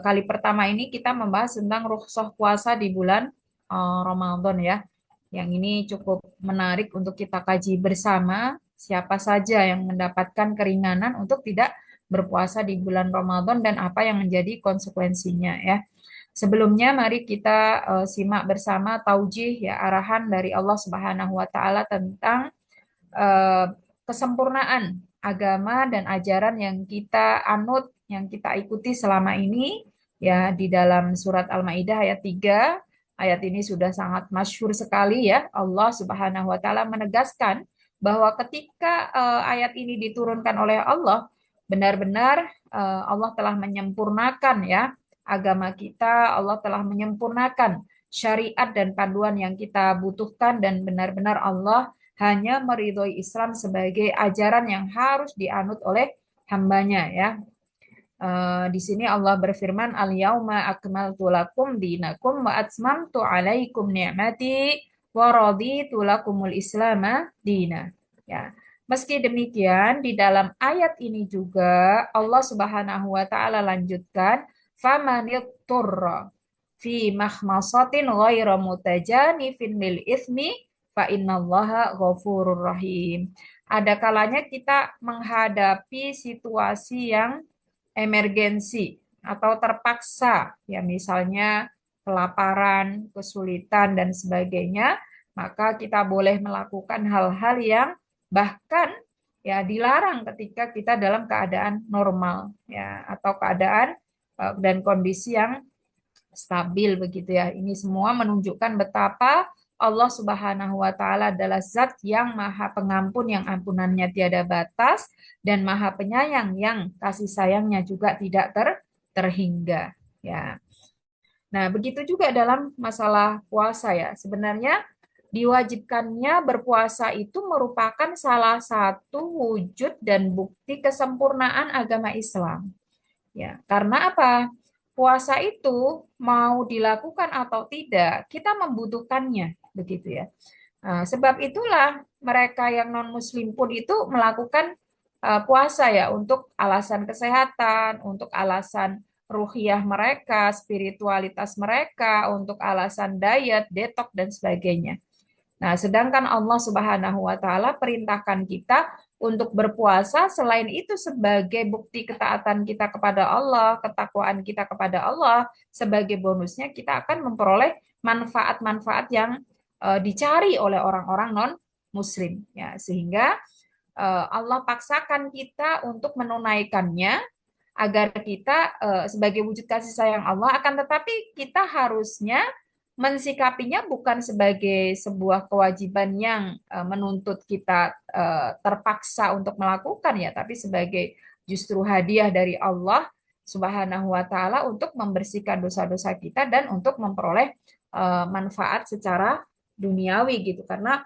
kali pertama ini kita membahas tentang rukhsah puasa di bulan Ramadan ya. Yang ini cukup menarik untuk kita kaji bersama. Siapa saja yang mendapatkan keringanan untuk tidak berpuasa di bulan Ramadan dan apa yang menjadi konsekuensinya ya. Sebelumnya mari kita simak bersama taujih ya arahan dari Allah Subhanahu wa taala tentang eh, kesempurnaan agama dan ajaran yang kita anut, yang kita ikuti selama ini ya di dalam surat Al-Maidah ayat 3. Ayat ini sudah sangat masyhur sekali ya. Allah Subhanahu wa taala menegaskan bahwa ketika ayat ini diturunkan oleh Allah, benar-benar Allah telah menyempurnakan ya agama kita, Allah telah menyempurnakan syariat dan panduan yang kita butuhkan dan benar-benar Allah hanya meridhoi Islam sebagai ajaran yang harus dianut oleh hambanya ya. Di sini Allah berfirman, Al-yauma akmaltu lakum dinakum wa atmamtu alaikum ni'mati wa raditu lakumul islama dina. Ya. Meski demikian, di dalam ayat ini juga Allah Subhanahu wa taala lanjutkan, famanitturra fi mahmasatin ghaira mutajanifin lil itsmi fa innallaha ghafurur rahim. Ada kalanya kita menghadapi situasi yang emergensi atau terpaksa, ya misalnya kelaparan, kesulitan dan sebagainya, maka kita boleh melakukan hal-hal yang bahkan ya dilarang ketika kita dalam keadaan normal ya atau keadaan dan kondisi yang stabil begitu ya. Ini semua menunjukkan betapa Allah Subhanahu wa taala adalah zat yang maha pengampun yang ampunannya tiada batas dan maha penyayang yang kasih sayangnya juga tidak terhingga ya. Nah, begitu juga dalam masalah puasa ya. Sebenarnya diwajibkannya berpuasa itu merupakan salah satu wujud dan bukti kesempurnaan agama Islam. Ya, karena apa? Puasa itu mau dilakukan atau tidak, kita membutuhkannya, begitu ya. Nah, sebab itulah mereka yang non-Muslim pun itu melakukan puasa ya untuk alasan kesehatan, untuk alasan ruhiyah mereka, spiritualitas mereka, untuk alasan diet, detox dan sebagainya. Nah, sedangkan Allah Subhanahu wa taala perintahkan kita untuk berpuasa selain itu sebagai bukti ketaatan kita kepada Allah, ketakwaan kita kepada Allah, sebagai bonusnya kita akan memperoleh manfaat-manfaat yang dicari oleh orang-orang non muslim ya. Sehingga Allah paksakan kita untuk menunaikannya agar kita sebagai wujud kasih sayang Allah, akan tetapi kita harusnya mensikapinya bukan sebagai sebuah kewajiban yang menuntut kita terpaksa untuk melakukan ya, tapi sebagai justru hadiah dari Allah Subhanahu wa taala untuk membersihkan dosa-dosa kita dan untuk memperoleh manfaat secara duniawi gitu. Karena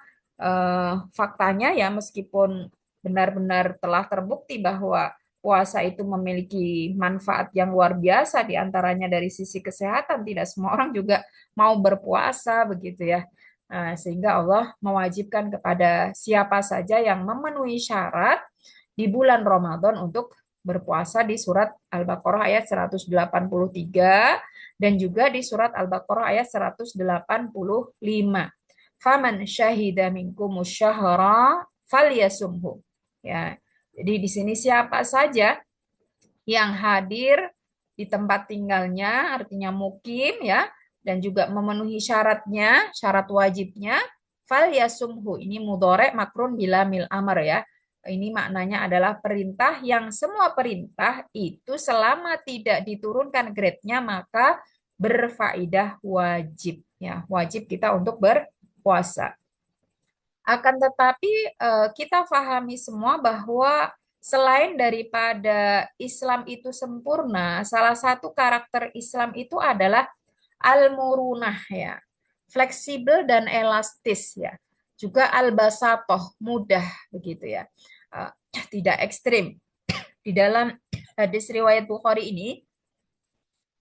faktanya ya meskipun benar-benar telah terbukti bahwa puasa itu memiliki manfaat yang luar biasa di antaranya dari sisi kesehatan, tidak semua orang juga mau berpuasa begitu ya. Nah, sehingga Allah mewajibkan kepada siapa saja yang memenuhi syarat di bulan Ramadan untuk berpuasa di surat Al-Baqarah ayat 183 dan juga di surat Al-Baqarah ayat 185. Faman syahida minkumus syahra falyasumhu. Ya. Jadi di sini siapa saja yang hadir di tempat tinggalnya, artinya mukim ya, dan juga memenuhi syaratnya, syarat wajibnya, fal yasumhu. Ini mudhore makrun bila mil amr ya. Ini maknanya adalah perintah yang semua perintah itu selama tidak diturunkan grade-nya maka berfaedah wajib ya. Wajib kita untuk berpuasa. Akan tetapi kita pahami semua bahwa selain daripada Islam itu sempurna, salah satu karakter Islam itu adalah al-murunah ya, fleksibel dan elastis ya. Juga al-basatoh, mudah begitu ya. Eh, Tidak ekstrim. Di dalam hadis riwayat Bukhari ini,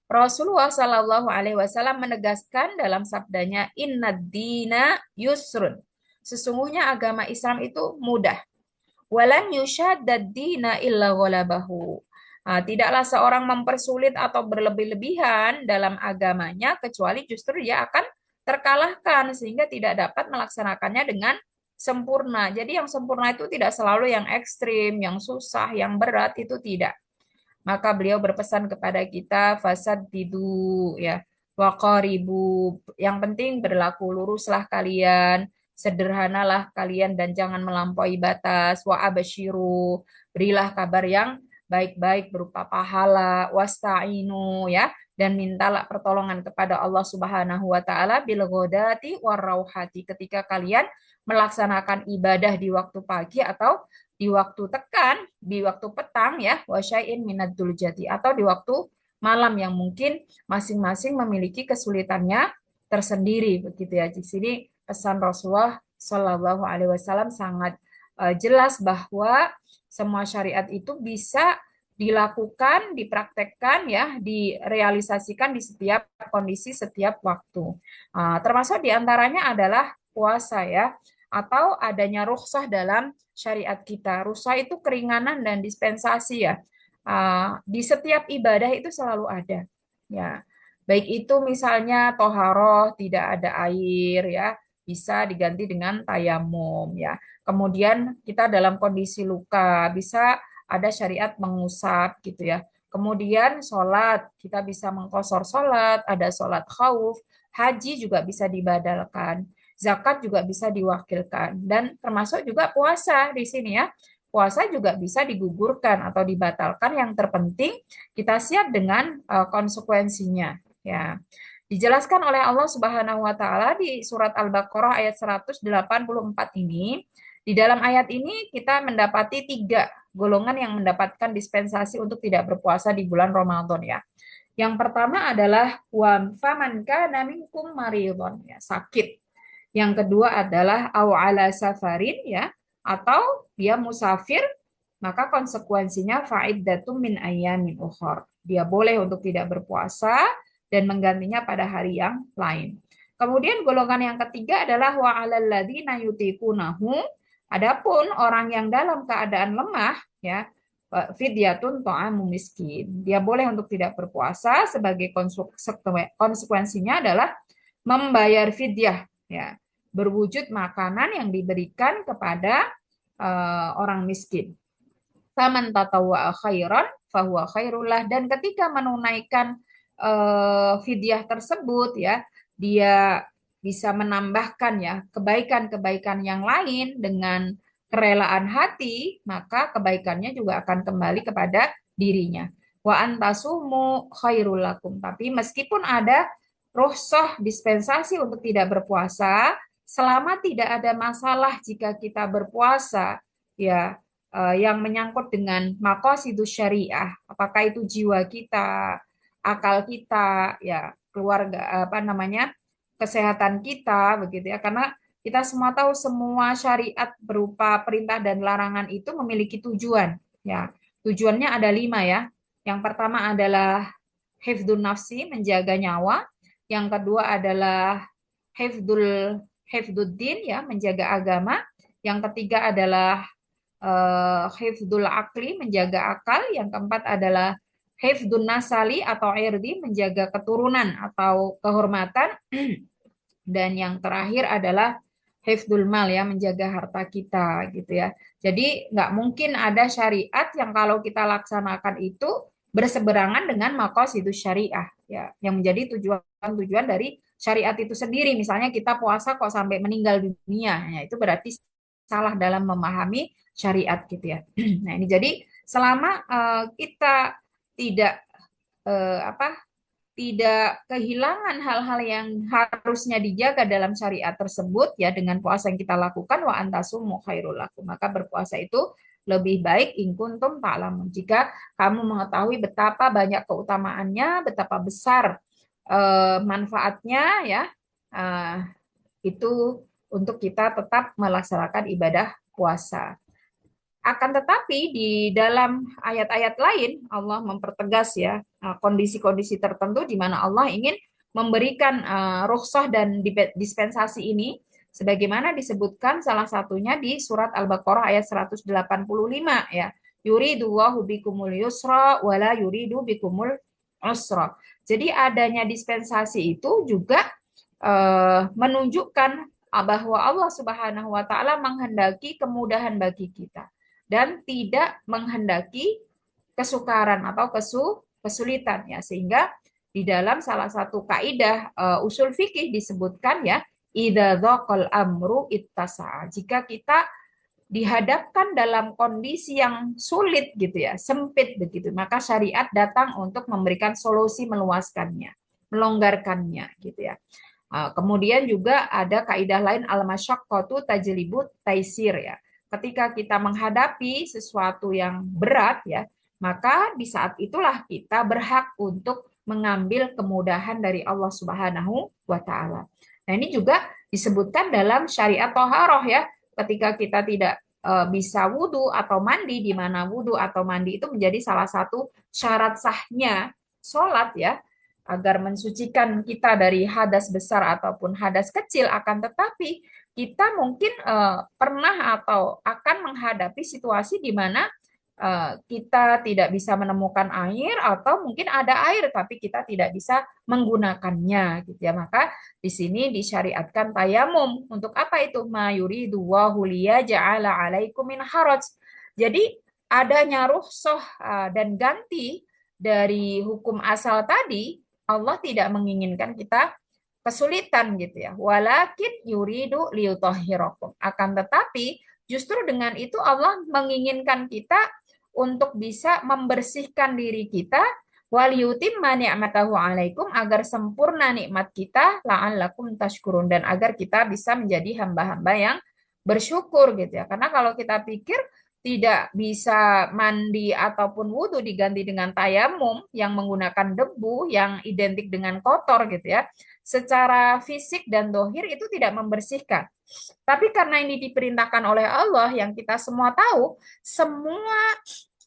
Rasulullah Shallallahu Alaihi Wasallam menegaskan dalam sabdanya, Inna dina yusrun. Sesungguhnya agama Islam itu mudah. Walan yushaddad dina illa ghalabahu. Tidaklah seorang mempersulit atau berlebih-lebihan dalam agamanya, kecuali justru dia akan terkalahkan sehingga tidak dapat melaksanakannya dengan sempurna. Jadi yang sempurna itu tidak selalu yang ekstrim, yang susah, yang berat itu tidak. Maka beliau berpesan kepada kita fasad tidu ya waqaribu. Yang penting berlaku luruslah kalian, sederhanalah kalian dan jangan melampaui batas. Wa abasyiru, berilah kabar yang baik-baik berupa pahala, wasta'inu ya, dan mintalah pertolongan kepada Allah Subhanahu wa taala bil ghadati warauhati ketika kalian melaksanakan ibadah di waktu pagi atau di waktu tekan, di waktu petang ya, wasyai'in minad duljati atau di waktu malam yang mungkin masing-masing memiliki kesulitannya tersendiri begitu ya. Di sini pesan Rasulullah Shallallahu Alaihi Wasallam sangat jelas bahwa semua syariat itu bisa dilakukan, dipraktekkan ya, direalisasikan di setiap kondisi, setiap waktu. Termasuk diantaranya adalah puasa ya, atau adanya rukhsah dalam syariat kita. Rukhsah itu keringanan dan dispensasi ya. Di setiap ibadah itu selalu ada. Ya, baik itu misalnya toharoh tidak ada air ya, bisa diganti dengan tayamum ya. Kemudian kita dalam kondisi luka bisa ada syariat mengusap gitu ya. Kemudian sholat, kita bisa mengkosor sholat, ada sholat khauf, haji juga bisa dibadalkan, zakat juga bisa diwakilkan, dan termasuk juga puasa di sini ya. Puasa juga bisa digugurkan atau dibatalkan, yang terpenting kita siap dengan konsekuensinya ya. Dijelaskan oleh Allah Subhanahu wa taala di surat Al-Baqarah ayat 184 ini. Di dalam ayat ini kita mendapati tiga golongan yang mendapatkan dispensasi untuk tidak berpuasa di bulan Ramadan ya. Yang pertama adalah wa faman kana minkum maridhon ya, sakit. Yang kedua adalah au ala safarin ya, atau dia musafir, maka konsekuensinya fa'iddatum min ayyamin ukhra. Dia boleh untuk tidak berpuasa dan menggantinya pada hari yang lain. Kemudian golongan yang ketiga adalah wa 'alal ladzina yutiqunahu. Adapun orang yang dalam keadaan lemah ya, fidyatun ta'amu miskin. Dia boleh untuk tidak berpuasa, sebagai konsekuensinya adalah membayar fidyah ya, berwujud makanan yang diberikan kepada orang miskin. Faman tatawwa'a khairan fahuwa khairullah. Dan ketika menunaikan fidyah tersebut ya, dia bisa menambahkan ya kebaikan-kebaikan yang lain dengan kerelaan hati, maka kebaikannya juga akan kembali kepada dirinya. Wa antasumu khairul lakum. Tapi meskipun ada rukhsah dispensasi untuk tidak berpuasa, selama tidak ada masalah jika kita berpuasa ya, yang menyangkut dengan maqasidus syariah, apakah itu jiwa kita, akal kita ya, keluarga apa namanya, kesehatan kita begitu ya. Karena kita semua tahu semua syariat berupa perintah dan larangan itu memiliki tujuan ya. Tujuannya ada 5 ya. Yang pertama adalah hifdzun nafsi, menjaga nyawa. Yang kedua adalah hifdzuddin ya, menjaga agama. Yang ketiga adalah hifdzul akli, menjaga akal. Yang keempat adalah hifdzun nasali atau irdi, menjaga keturunan atau kehormatan. Dan yang terakhir adalah hifdzul mal ya, menjaga harta kita gitu ya. Jadi nggak mungkin ada syariat yang kalau kita laksanakan itu berseberangan dengan maqasidus syariah ya, yang menjadi tujuan-tujuan dari syariat itu sendiri. Misalnya kita puasa kok sampai meninggal dunia, ya itu berarti salah dalam memahami syariat gitu ya. Nah ini jadi selama kita tidak apa, tidak kehilangan hal-hal yang harusnya dijaga dalam syariat tersebut ya, dengan puasa yang kita lakukan, wa antasumu khairul lakum, maka berpuasa itu lebih baik in kuntum ta'lamun, jika kamu mengetahui betapa banyak keutamaannya, betapa besar manfaatnya ya, itu untuk kita tetap melaksanakan ibadah puasa. Akan tetapi di dalam ayat-ayat lain Allah mempertegas ya kondisi-kondisi tertentu di mana Allah ingin memberikan rukhsah dan dispensasi ini, sebagaimana disebutkan salah satunya di surat Al-Baqarah ayat 185 ya. yuridullahu bikumul yusra wala yuridu bikumul usra. Jadi adanya dispensasi itu juga menunjukkan bahwa Allah Subhanahu wa taala menghendaki kemudahan bagi kita dan tidak menghendaki kesukaran atau kesulitan ya, sehingga di dalam salah satu kaidah usul fikih disebutkan ya, idza dzaqal amru ittasa'a. Jika kita dihadapkan dalam kondisi yang sulit gitu ya, sempit begitu, maka syariat datang untuk memberikan solusi, meluaskannya, melonggarkannya gitu ya. Kemudian juga ada kaidah lain, al-masyaqqatu tajlibut taisir ya. Ketika kita menghadapi sesuatu yang berat ya, maka di saat itulah kita berhak untuk mengambil kemudahan dari Allah Subhanahu wa taala. Nah, ini juga disebutkan dalam syariat toharoh ya. Ketika kita tidak bisa wudhu atau mandi, di mana wudhu atau mandi itu menjadi salah satu syarat sahnya sholat ya, agar mensucikan kita dari hadas besar ataupun hadas kecil. Akan tetapi kita mungkin pernah atau akan menghadapi situasi di mana kita tidak bisa menemukan air, atau mungkin ada air tapi kita tidak bisa menggunakannya gitu ya. Maka di sini disyariatkan tayamum. Untuk apa itu? Ma yuridu wa liyaj'ala 'alaikum min haraj. Jadi adanya rukhsah dan ganti dari hukum asal tadi, Allah tidak menginginkan kita kesulitan gitu ya. Walakin yuridu liyutahhirakum. Akan tetapi justru dengan itu Allah menginginkan kita untuk bisa membersihkan diri kita, wal yutimma ni'matahu 'alaikum, agar sempurna nikmat kita, la'allakum tashkurun, dan agar kita bisa menjadi hamba-hamba yang bersyukur gitu ya. Karena kalau kita pikir tidak bisa mandi ataupun wudhu diganti dengan tayamum yang menggunakan debu yang identik dengan kotor gitu ya, secara fisik dan dohir itu tidak membersihkan. Tapi karena ini diperintahkan oleh Allah, yang kita semua tahu, semua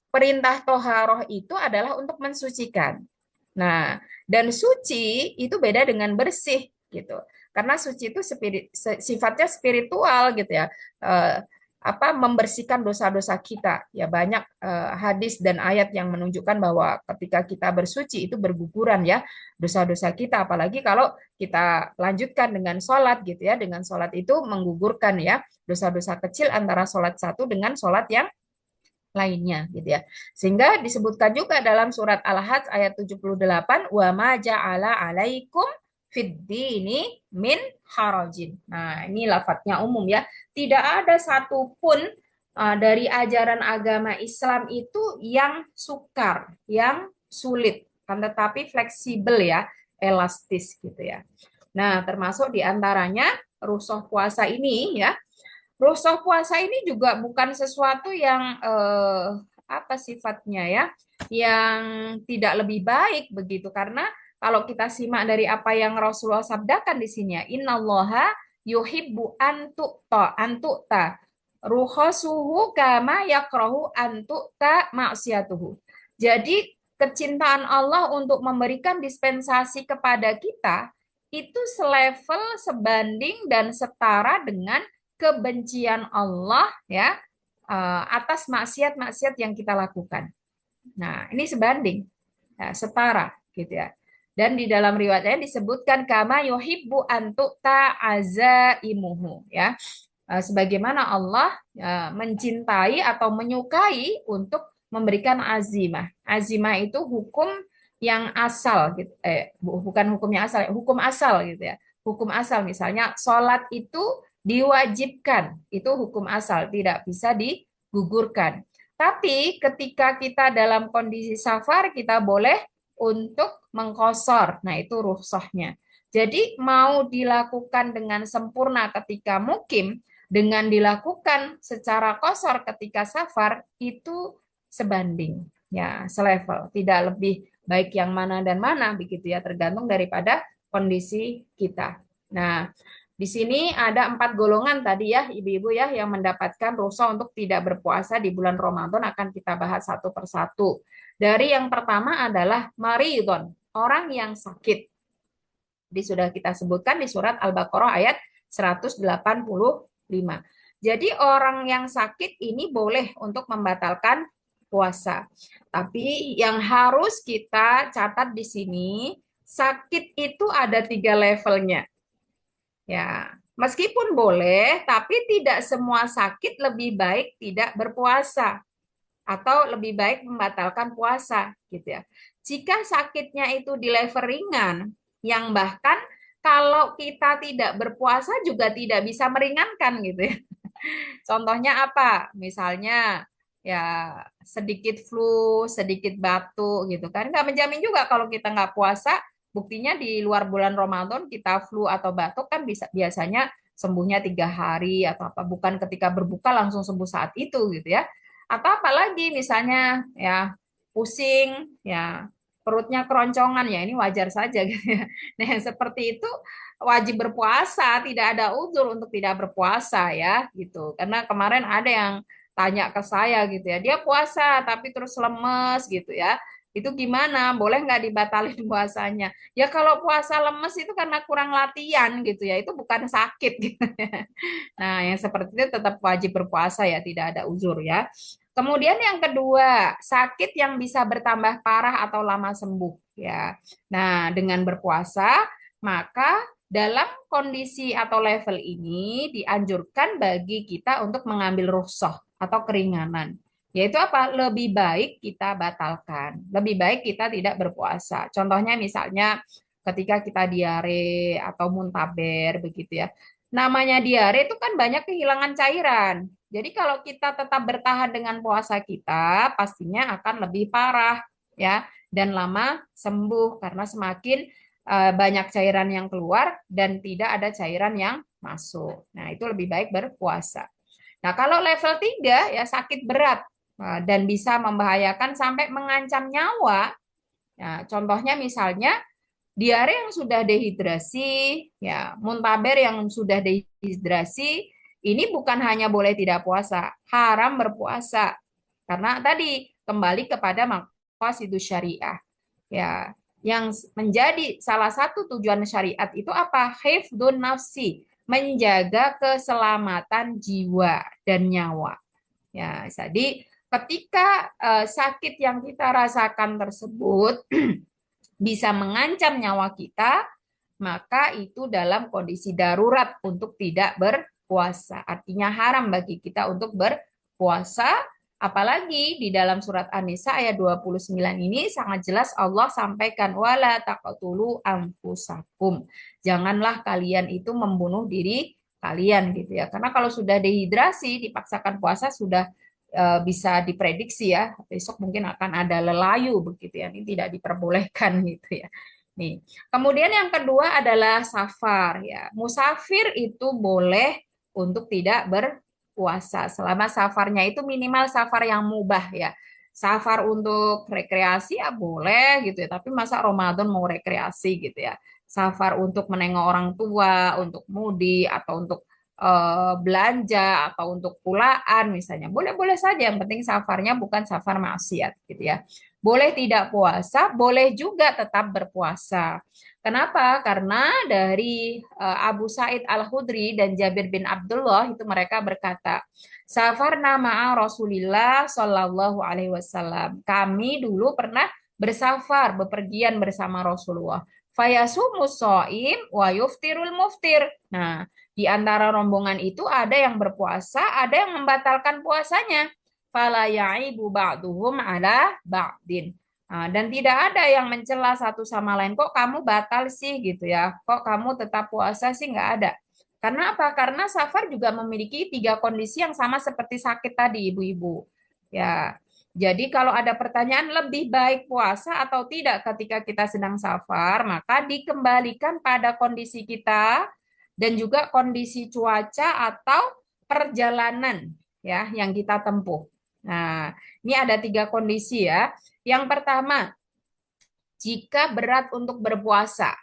perintah toharoh itu adalah untuk mensucikan. Nah, dan suci itu beda dengan bersih gitu. Karena suci itu sifatnya spiritual gitu ya. Membersihkan dosa-dosa kita. Ya, banyak hadis dan ayat yang menunjukkan bahwa ketika kita bersuci itu berguguran ya dosa-dosa kita. Apalagi kalau kita lanjutkan dengan sholat gitu ya. Dengan sholat itu menggugurkan ya dosa-dosa kecil antara sholat satu dengan sholat yang lainnya gitu ya. Sehingga disebutkan juga dalam surat Al-Hajj ayat 78, wa ma ja'ala 'alaikum fiddini min harajin. Nah, ini lafadznya umum ya. Tidak ada satupun dari ajaran agama Islam itu yang sukar, yang sulit, kan tetapi fleksibel ya, elastis gitu ya. Nah, termasuk diantaranya rukhsah puasa ini ya. Rukhsah puasa ini juga bukan sesuatu yang sifatnya ya, yang tidak lebih baik begitu, karena kalau kita simak dari apa yang Rasulullah sabdakan di sini ya, innallaha yuhibbu antu'ta rukhasuhu kama yakrahu antu'ta maksiatuhu. Jadi kecintaan Allah untuk memberikan dispensasi kepada kita itu selevel, sebanding dan setara dengan kebencian Allah ya atas maksiat-maksiat yang kita lakukan. Nah, ini sebanding, ya, setara gitu ya. Dan di dalam riwayatnya disebutkan kama yuhibbu antu'ta azaimuhu ya. Sebagaimana Allah mencintai atau menyukai untuk memberikan azimah. Azimah itu hukum yang asal gitu. Bukan hukumnya asal, hukum asal gitu ya. Hukum asal misalnya sholat itu diwajibkan, itu hukum asal, tidak bisa digugurkan. Tapi ketika kita dalam kondisi safar, kita boleh untuk mengqashar. Nah, itu rukhsahnya. Jadi mau dilakukan dengan sempurna ketika mukim, dengan dilakukan secara qashar ketika safar, itu sebanding, ya, selevel. Tidak lebih baik yang mana dan mana, begitu ya, tergantung daripada kondisi kita. Nah, di sini ada 4 golongan tadi ya, ibu-ibu ya, yang mendapatkan rukhsah untuk tidak berpuasa di bulan Ramadan. Akan kita bahas satu persatu. Dari yang pertama adalah maridon, orang yang sakit. Jadi sudah kita sebutkan di surat Al-Baqarah ayat 185. Jadi orang yang sakit ini boleh untuk membatalkan berpuasa. Tapi yang harus kita catat di sini, sakit itu ada 3 levelnya. Ya, meskipun boleh, tapi tidak semua sakit lebih baik tidak berpuasa atau lebih baik membatalkan puasa gitu ya. Jika sakitnya itu di level ringan, yang bahkan kalau kita tidak berpuasa juga tidak bisa meringankan gitu ya. Contohnya apa? Misalnya ya sedikit flu, sedikit batuk gitu kan. Nggak menjamin juga kalau kita nggak puasa, buktinya di luar bulan Ramadan kita flu atau batuk kan bisa biasanya sembuhnya 3 hari atau apa. Bukan ketika berbuka langsung sembuh saat itu gitu ya. Atau apalagi misalnya ya pusing, ya perutnya keroncongan ya ini wajar saja gitu ya. Nah, yang seperti itu wajib berpuasa, tidak ada uzur untuk tidak berpuasa ya gitu. Karena kemarin ada yang tanya ke saya gitu ya, dia puasa tapi terus lemes gitu ya. Itu gimana? Boleh nggak dibatalin puasanya? Ya kalau puasa lemes itu karena kurang latihan gitu ya, itu bukan sakit gitu ya. Nah, yang seperti itu tetap wajib berpuasa ya, tidak ada uzur ya. Kemudian yang kedua, sakit yang bisa bertambah parah atau lama sembuh ya. Nah, dengan berpuasa, maka dalam kondisi atau level ini dianjurkan bagi kita untuk mengambil rukhsah atau keringanan. Yaitu apa? Lebih baik kita batalkan. Lebih baik kita tidak berpuasa. Contohnya misalnya ketika kita diare atau muntaber begitu ya. Namanya diare itu kan banyak kehilangan cairan. Jadi kalau kita tetap bertahan dengan puasa kita, pastinya akan lebih parah ya dan lama sembuh karena semakin banyak cairan yang keluar dan tidak ada cairan yang masuk. Nah, itu lebih baik berpuasa. Nah, kalau level 3 ya sakit berat dan bisa membahayakan sampai mengancam nyawa. Nah, contohnya misalnya diare yang sudah dehidrasi, ya, muntaber yang sudah dehidrasi, ini bukan hanya boleh tidak puasa, haram berpuasa. Karena tadi kembali kepada maqasidus syariah. Ya, yang menjadi salah satu tujuan syariat itu apa? Hifdun nafsi, menjaga keselamatan jiwa dan nyawa. Ya, jadi ketika sakit yang kita rasakan tersebut bisa mengancam nyawa kita, maka itu dalam kondisi darurat untuk tidak berpuasa. Artinya haram bagi kita untuk berpuasa, apalagi di dalam surat An-Nisa ayat 29 ini sangat jelas Allah sampaikan wala taqtulu anfusakum. Janganlah kalian itu membunuh diri kalian gitu ya. Karena kalau sudah dehidrasi dipaksakan puasa sudah bisa diprediksi ya besok mungkin akan ada lelayu begitu ya, ini tidak diperbolehkan gitu ya. Nih, kemudian yang kedua adalah safar ya. Musafir itu boleh untuk tidak berpuasa selama safarnya itu minimal safar yang mubah ya. Safar untuk rekreasi ya boleh gitu ya, tapi masa Ramadan mau rekreasi gitu ya. Safar untuk menengok orang tua, untuk mudi atau untuk belanja atau untuk pulaan misalnya. Boleh-boleh saja, yang penting safarnya bukan safar maksiat gitu ya. Boleh tidak puasa, boleh juga tetap berpuasa. Kenapa? Karena dari Abu Sa'id Al-Khudri dan Jabir bin Abdullah itu mereka berkata, safar nama Rasulillah Shallallahu Alaihi Wasallam. Kami dulu pernah bersafar, bepergian bersama Rasulullah. Fayasumus so'im wa yuftirul muftir. Nah, di antara rombongan itu ada yang berpuasa, ada yang membatalkan puasanya. Fala ya'ibu ba'duhum ala ba'din. Nah, dan tidak ada yang mencela satu sama lain. Kok kamu batal sih gitu ya? Kok kamu tetap puasa sih? Nggak ada. Karena apa? Karena safar juga memiliki 3 kondisi yang sama seperti sakit tadi, ibu-ibu. Ya, jadi kalau ada pertanyaan lebih baik puasa atau tidak ketika kita sedang safar, maka dikembalikan pada kondisi kita dan juga kondisi cuaca atau perjalanan ya yang kita tempuh. Nah, ini ada 3 kondisi ya. Yang pertama, jika berat untuk berpuasa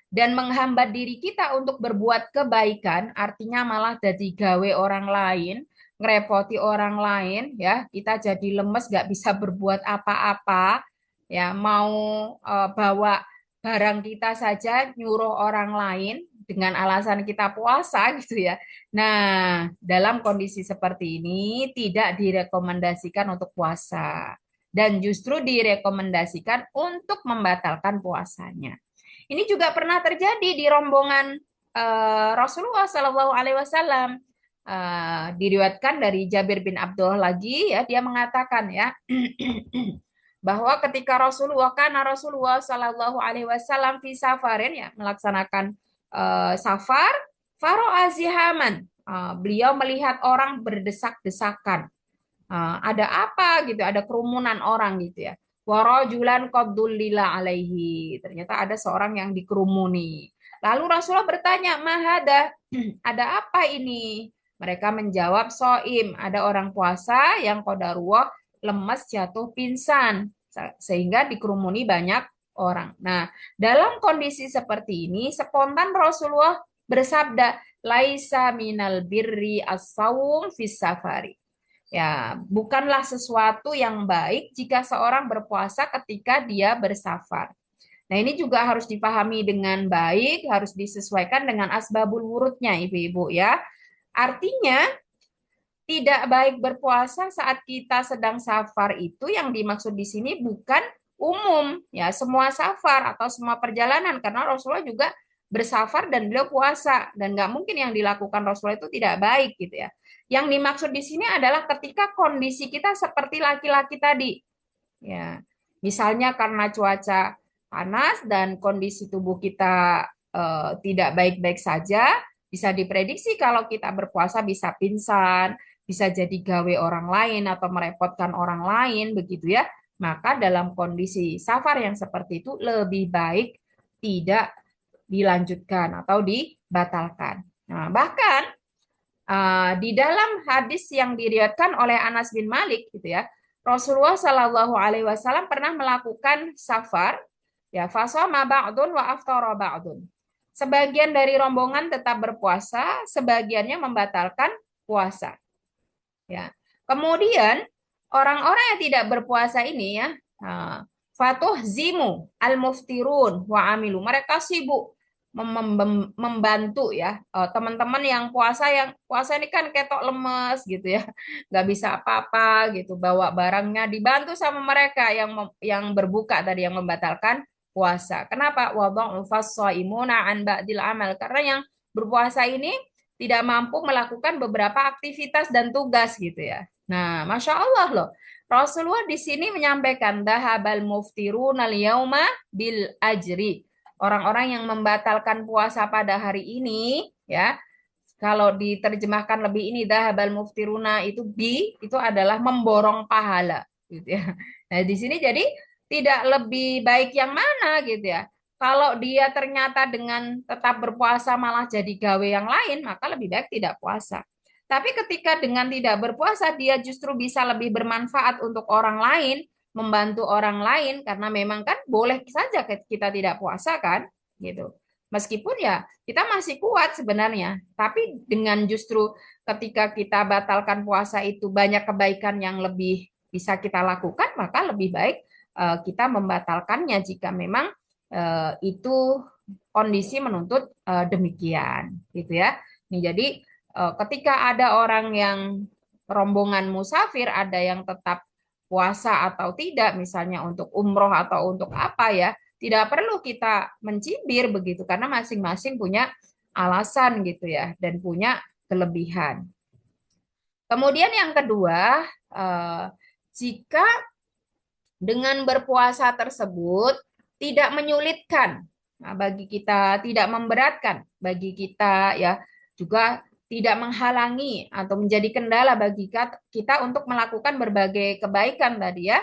dan menghambat diri kita untuk berbuat kebaikan, artinya malah jadi gawe orang lain, ngerepoti orang lain, ya kita jadi lemes, gak bisa berbuat apa-apa, ya mau bawa barang kita saja nyuruh orang lain dengan alasan kita puasa gitu ya. Nah, dalam kondisi seperti ini tidak direkomendasikan untuk puasa dan justru direkomendasikan untuk membatalkan puasanya. Ini juga pernah terjadi di rombongan Rasulullah Shallallahu Alaihi Wasallam. Diriwayatkan dari Jabir bin Abdullah lagi ya, dia mengatakan ya bahwa ketika Rasulullah Shallallahu Alaihi Wasallam fi safarin ya melaksanakan safar faro azihaman, beliau melihat orang berdesak-desakan. Ada apa gitu, ada kerumunan orang gitu ya. Warajulan qaddulila alaihi. Ternyata ada seorang yang dikerumuni. Lalu Rasulullah bertanya, "Mahada?" Ada apa ini? Mereka menjawab, "Soim." Ada orang puasa yang qadarullah lemas jatuh pingsan sehingga dikerumuni banyak orang. Nah, dalam kondisi seperti ini spontan Rasulullah bersabda, "Laisa minal birri as-saum fis safari." Ya, bukanlah sesuatu yang baik jika seorang berpuasa ketika dia bersafar. Nah, ini juga harus dipahami dengan baik, harus disesuaikan dengan asbabul wurudnya, Ibu-ibu ya. Artinya, tidak baik berpuasa saat kita sedang safar itu yang dimaksud di sini bukan umum, ya, semua safar atau semua perjalanan, karena Rasulullah juga bersafar dan beliau puasa, dan nggak mungkin yang dilakukan Rasulullah itu tidak baik gitu ya. Yang dimaksud di sini adalah ketika kondisi kita seperti laki-laki tadi, ya, misalnya karena cuaca panas dan kondisi tubuh kita tidak baik-baik saja, bisa diprediksi kalau kita berpuasa bisa pingsan, bisa jadi gawe orang lain atau merepotkan orang lain begitu ya. Maka dalam kondisi safar yang seperti itu lebih baik tidak dilanjutkan atau dibatalkan. Nah, bahkan di dalam hadis yang diriwayatkan oleh Anas bin Malik gitu ya, Rasulullah Shallallahu Alaihi Wasallam pernah melakukan safar, ya fasoma ba'dun wa aftara ba'dun. Sebagian dari rombongan tetap berpuasa, sebagiannya membatalkan puasa. Ya. Kemudian orang-orang yang tidak berpuasa ini ya, fatuh zimu al-muftirun wa amilu. Mereka sibuk membantu ya teman-teman yang puasa ini kan ketok lemes gitu ya, nggak bisa apa-apa gitu, bawa barangnya dibantu sama mereka yang berbuka tadi, yang membatalkan puasa. Kenapa? Wadhu fasaimuna an ba'dil amal, karena yang berpuasa ini tidak mampu melakukan beberapa aktivitas dan tugas gitu ya. Nah, masya Allah loh, Rasulullah di sini menyampaikan dahabal muftirun al yauma bil ajri. Orang-orang yang membatalkan puasa pada hari ini ya, kalau diterjemahkan lebih ini dahabal muftiruna itu itu adalah memborong pahala gitu ya. Nah, di sini jadi tidak lebih baik yang mana gitu ya. Kalau dia ternyata dengan tetap berpuasa malah jadi gawe yang lain, maka lebih baik tidak puasa. Tapi ketika dengan tidak berpuasa, dia justru bisa lebih bermanfaat untuk orang lain, membantu orang lain, karena memang kan boleh saja kita tidak puasa kan, gitu. Meskipun ya kita masih kuat sebenarnya, tapi dengan justru ketika kita batalkan puasa itu banyak kebaikan yang lebih bisa kita lakukan, maka lebih baik kita membatalkannya jika memang itu kondisi menuntut demikian, gitu ya. Nih, jadi ketika ada orang yang rombongan musafir, ada yang tetap puasa atau tidak, misalnya untuk umroh atau untuk apa ya, tidak perlu kita mencibir begitu, karena masing-masing punya alasan gitu ya, dan punya kelebihan. Kemudian yang kedua, jika dengan berpuasa tersebut tidak menyulitkan bagi kita, tidak memberatkan bagi kita ya, juga tidak menghalangi atau menjadi kendala bagi kita untuk melakukan berbagai kebaikan tadi ya,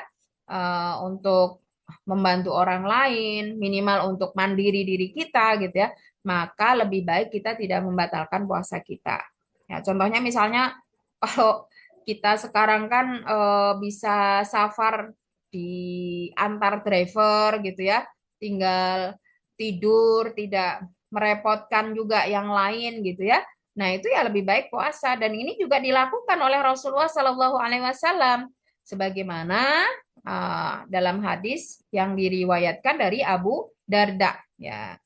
untuk membantu orang lain, minimal untuk mandiri diri kita gitu ya, maka lebih baik kita tidak membatalkan puasa kita. Ya, contohnya misalnya kalau kita sekarang kan bisa safar di antar driver gitu ya, tinggal tidur, tidak merepotkan juga yang lain gitu ya. Nah, itu ya lebih baik puasa, dan ini juga dilakukan oleh Rasulullah Shallallahu Alaihi Wasallam sebagaimana dalam hadis yang diriwayatkan dari Abu Darda ya.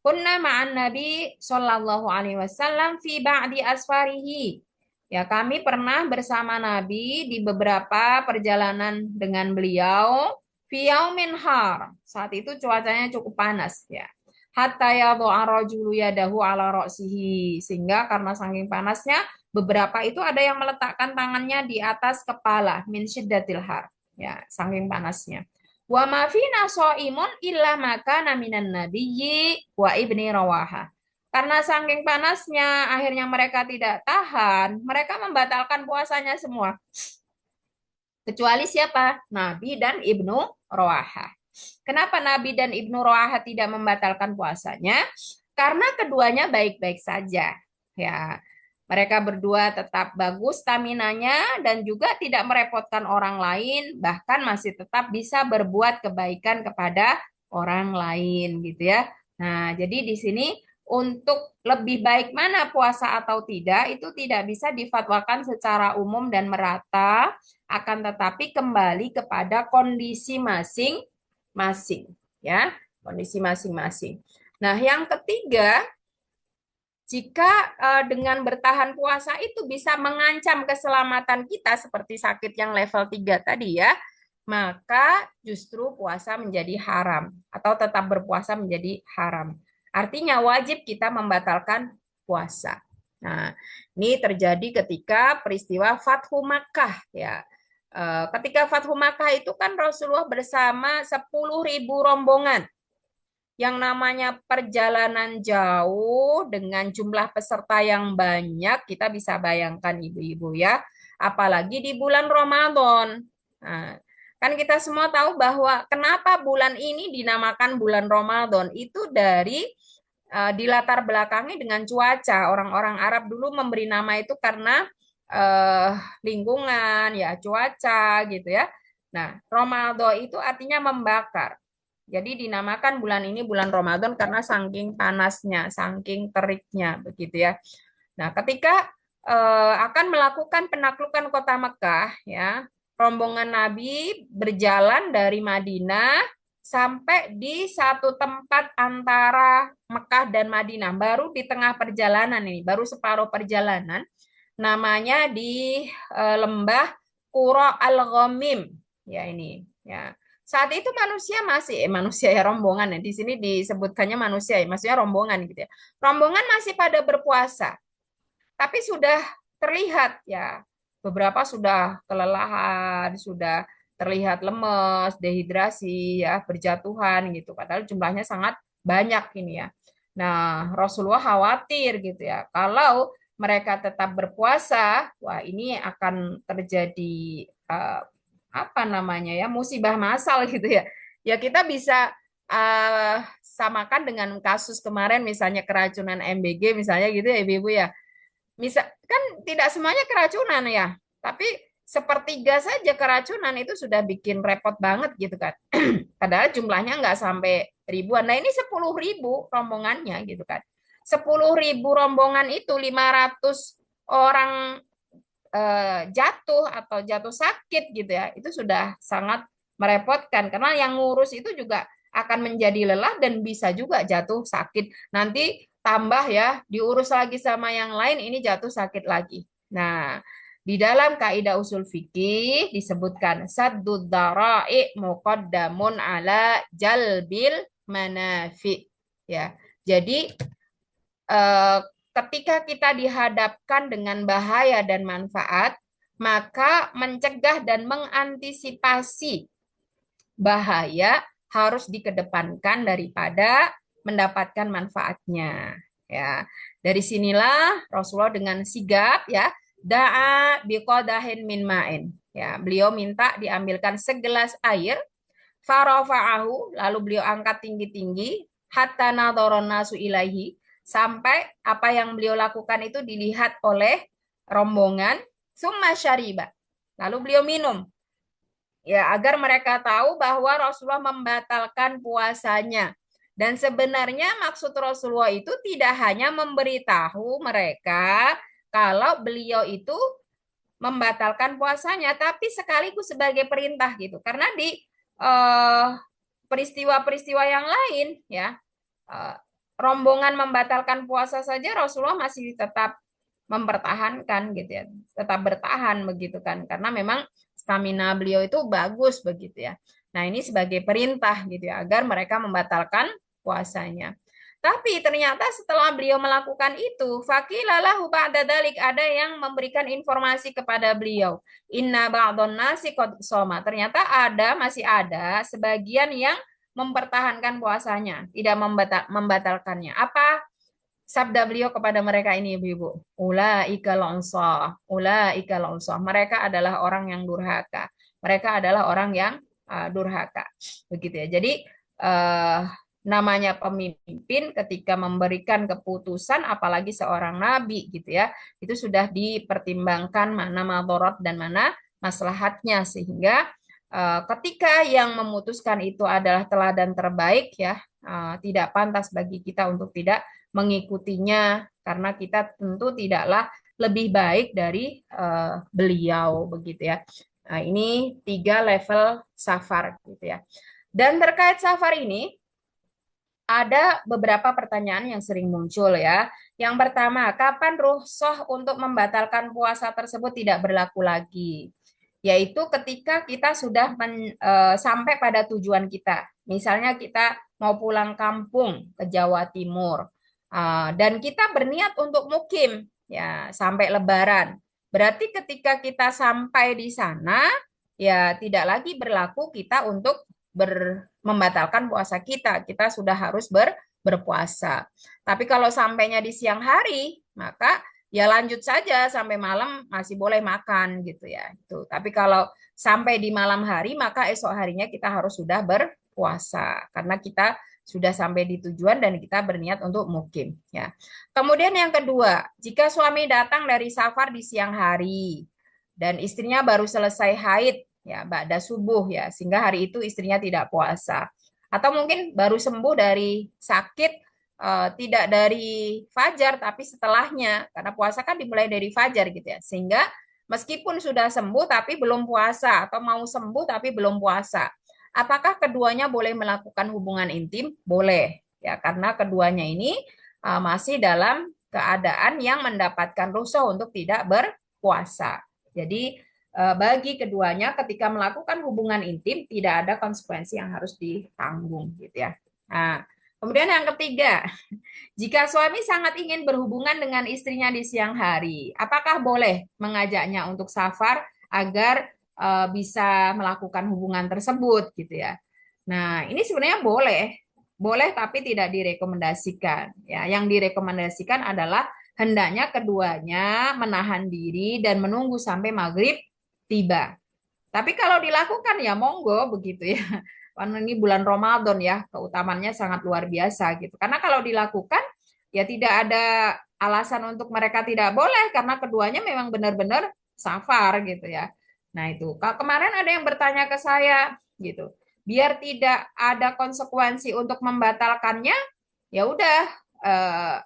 Kunna ma'an Nabi Sallallahu Alaihi Wasallam fi ba'di asfarihi. Ya, kami pernah bersama Nabi di beberapa perjalanan dengan beliau. Fi yaumin har. Saat itu cuacanya cukup panas ya. Hatta yadhu'a rajulu yadahu ala ra'sihi. Sehingga karena saking panasnya, beberapa itu ada yang meletakkan tangannya di atas kepala min syiddatil har. Ya, saking panasnya. Wa ma fina shaimun illa maka minan nabiyyi wa ibni rawaha. Karena saking panasnya, akhirnya mereka tidak tahan, mereka membatalkan puasanya semua. Kecuali siapa? Nabi dan Ibnu Rawaha. Kenapa Nabi dan Ibnu Rawaha tidak membatalkan puasanya? Karena keduanya baik-baik saja. Ya, mereka berdua tetap bagus staminanya dan juga tidak merepotkan orang lain, bahkan masih tetap bisa berbuat kebaikan kepada orang lain gitu ya. Nah, jadi di sini untuk lebih baik mana puasa atau tidak itu tidak bisa difatwakan secara umum dan merata, akan tetapi kembali kepada kondisi masing-masing ya, kondisi masing-masing. Nah, yang ketiga, jika dengan bertahan puasa itu bisa mengancam keselamatan kita seperti sakit yang level 3 tadi ya, maka justru puasa menjadi haram atau tetap berpuasa menjadi haram. Artinya wajib kita membatalkan puasa. Nah, ini terjadi ketika peristiwa Fathu Makkah ya. Ketika Fathu Makkah itu kan Rasulullah bersama 10.000 rombongan. Yang namanya perjalanan jauh dengan jumlah peserta yang banyak, kita bisa bayangkan ibu-ibu ya, apalagi di bulan Ramadan. Nah, kan kita semua tahu bahwa kenapa bulan ini dinamakan bulan Ramadan, itu dari dilatar belakangi dengan cuaca. Orang-orang Arab dulu memberi nama itu karena lingkungan, ya cuaca gitu ya. Nah, Ramadan itu artinya membakar. Jadi dinamakan bulan ini bulan Ramadan karena saking panasnya, saking teriknya begitu ya. Nah, ketika akan melakukan penaklukan kota Mekah ya, rombongan Nabi berjalan dari Madinah sampai di satu tempat antara Mekah dan Madinah, baru di tengah perjalanan ini, baru separuh perjalanan, namanya di lembah Qura Al-Ghamim ya ini ya. Saat itu manusia ya rombongan ya. Di sini disebutkannya manusia ya, maksudnya rombongan gitu ya. Rombongan masih pada berpuasa, tapi sudah terlihat ya beberapa sudah kelelahan, sudah terlihat lemes, dehidrasi ya, berjatuhan gitu. Padahal jumlahnya sangat banyak ini ya. Nah, Rasulullah khawatir gitu ya. Kalau mereka tetap berpuasa, wah ini akan terjadi eh, apa namanya ya, musibah massal gitu ya. Ya kita bisa samakan dengan kasus kemarin misalnya keracunan MBG misalnya gitu ya ibu-ibu ya. Misal kan tidak semuanya keracunan ya, tapi sepertiga saja keracunan itu sudah bikin repot banget gitu kan. Padahal jumlahnya nggak sampai ribuan. Nah ini 10.000 rombongannya gitu kan. 10.000 rombongan itu 500 orang jatuh atau jatuh sakit gitu ya. Itu sudah sangat merepotkan karena yang ngurus itu juga akan menjadi lelah dan bisa juga jatuh sakit. Nanti tambah ya, diurus lagi sama yang lain, ini jatuh sakit lagi. Nah, di dalam kaidah usul fikih disebutkan saddud dara'i muqaddamun ala jalbil manafi. Ya. Jadi ketika kita dihadapkan dengan bahaya dan manfaat, maka mencegah dan mengantisipasi bahaya harus dikedepankan daripada mendapatkan manfaatnya. Ya, dari sinilah Rasulullah dengan sigap ya, da'a biqadahin min ma'in. Ya, beliau minta diambilkan segelas air, farafa'ahu, lalu beliau angkat tinggi-tinggi, hatta nadharon nasu ilaihi, sampai apa yang beliau lakukan itu dilihat oleh rombongan, summa syariba. Lalu beliau minum. Ya, agar mereka tahu bahwa Rasulullah membatalkan puasanya. Dan sebenarnya maksud Rasulullah itu tidak hanya memberitahu mereka kalau beliau itu membatalkan puasanya, tapi sekaligus sebagai perintah gitu. Karena di peristiwa-peristiwa yang lain ya, rombongan membatalkan puasa saja Rasulullah masih tetap mempertahankan gitu ya, tetap bertahan begitu kan, karena memang stamina beliau itu bagus begitu ya. Nah, ini sebagai perintah gitu ya, agar mereka membatalkan puasanya. Tapi ternyata setelah beliau melakukan itu, fakilalahu ba'da dalik, ada yang memberikan informasi kepada beliau. Inna ba'dun nasi qad soma. Ternyata masih ada sebagian yang mempertahankan puasanya, tidak membatalkannya. Apa sabda beliau kepada mereka ini, ibu-ibu? Ulaika lonsah, ulaika lonsah. Mereka adalah orang yang durhaka. Mereka adalah orang yang durhaka. Begitu ya. Jadi uh, namanya pemimpin ketika memberikan keputusan, apalagi seorang nabi gitu ya, itu sudah dipertimbangkan mana madharat dan mana maslahatnya, sehingga ketika yang memutuskan itu adalah teladan terbaik ya, tidak pantas bagi kita untuk tidak mengikutinya, karena kita tentu tidaklah lebih baik dari beliau begitu ya. Nah, ini 3 level safar gitu ya. Dan terkait safar ini ada beberapa pertanyaan yang sering muncul ya. Yang pertama, kapan rukhsah untuk membatalkan puasa tersebut tidak berlaku lagi? Yaitu ketika kita sudah sampai pada tujuan kita. Misalnya kita mau pulang kampung ke Jawa Timur, dan kita berniat untuk mukim ya sampai Lebaran. Berarti ketika kita sampai di sana ya tidak lagi berlaku kita untuk membatalkan puasa kita. Kita sudah harus berpuasa. Tapi kalau sampainya di siang hari, maka ya lanjut saja sampai malam masih boleh makan gitu ya. Itu. Tapi kalau sampai di malam hari, maka esok harinya kita harus sudah berpuasa karena kita sudah sampai di tujuan dan kita berniat untuk mukim ya. Kemudian yang kedua, jika suami datang dari safar di siang hari dan istrinya baru selesai haid ya ba'da subuh ya, sehingga hari itu istrinya tidak puasa, atau mungkin baru sembuh dari sakit, tidak dari fajar tapi setelahnya, karena puasa kan dimulai dari fajar gitu ya, sehingga meskipun sudah sembuh tapi belum puasa, atau mau sembuh tapi belum puasa, apakah keduanya boleh melakukan hubungan intim? Boleh ya, karena keduanya ini masih dalam keadaan yang mendapatkan rukhsah untuk tidak berpuasa. Jadi bagi keduanya ketika melakukan hubungan intim tidak ada konsekuensi yang harus ditanggung gitu ya. Nah, kemudian yang ketiga, jika suami sangat ingin berhubungan dengan istrinya di siang hari, apakah boleh mengajaknya untuk safar agar bisa melakukan hubungan tersebut gitu ya. Nah, ini sebenarnya boleh, boleh tapi tidak direkomendasikan. Ya, yang direkomendasikan adalah hendaknya keduanya menahan diri dan menunggu sampai maghrib tiba. Tapi kalau dilakukan ya monggo begitu ya. Karena ini bulan Ramadan ya, keutamannya sangat luar biasa gitu. Karena kalau dilakukan ya tidak ada alasan untuk mereka tidak boleh karena keduanya memang benar-benar safar gitu ya. Nah, itu. Kemarin ada yang bertanya ke saya gitu. Biar tidak ada konsekuensi untuk membatalkannya, ya udah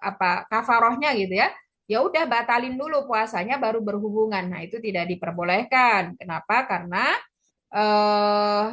apa kafarohnya gitu ya, ya udah batalin dulu puasanya baru berhubungan. Nah, itu tidak diperbolehkan. Kenapa? Karena